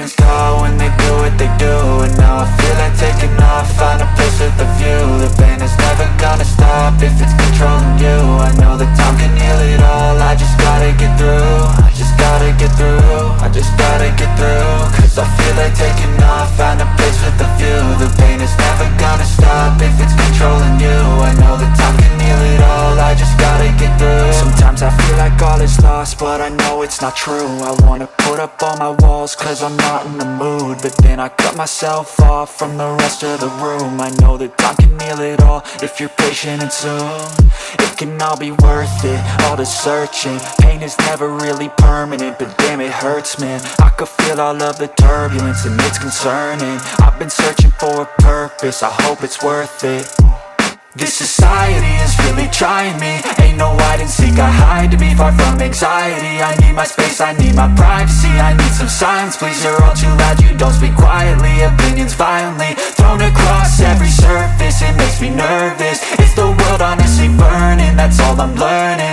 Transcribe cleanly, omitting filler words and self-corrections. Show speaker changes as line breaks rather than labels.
is God when they do what they do. And now I feel like taking off, find a place with a view. The pain is never gonna stop if it's controlling you. I know that time can heal it all, I just gotta get through. I just gotta get through, I just gotta get through. Cause I feel like taking off, find a place with a view. The pain is never gonna stop if it's controlling you. I know that time can heal it all, I just gotta get through. Sometimes I feel like all is lost, but I know it's not true. I wanna put up all my walls cause I'm not in the mood, but then I cut myself off from the rest of the room. I know that time can heal it all if you're patient and soon it can all be worth it, all the searching. Pain is never really permanent, but damn it hurts, man. I could feel all of the turbulence and it's concerning. I've been searching for a purpose, I hope it's worth it. This society is really trying me. Ain't no hide and seek, I hide to be far from anxiety. I need my space, I need my privacy. I need some silence, please, you're all too loud. You don't speak quietly, opinions violently thrown across every surface. It makes me nervous, is the world honestly burning? That's all I'm learning.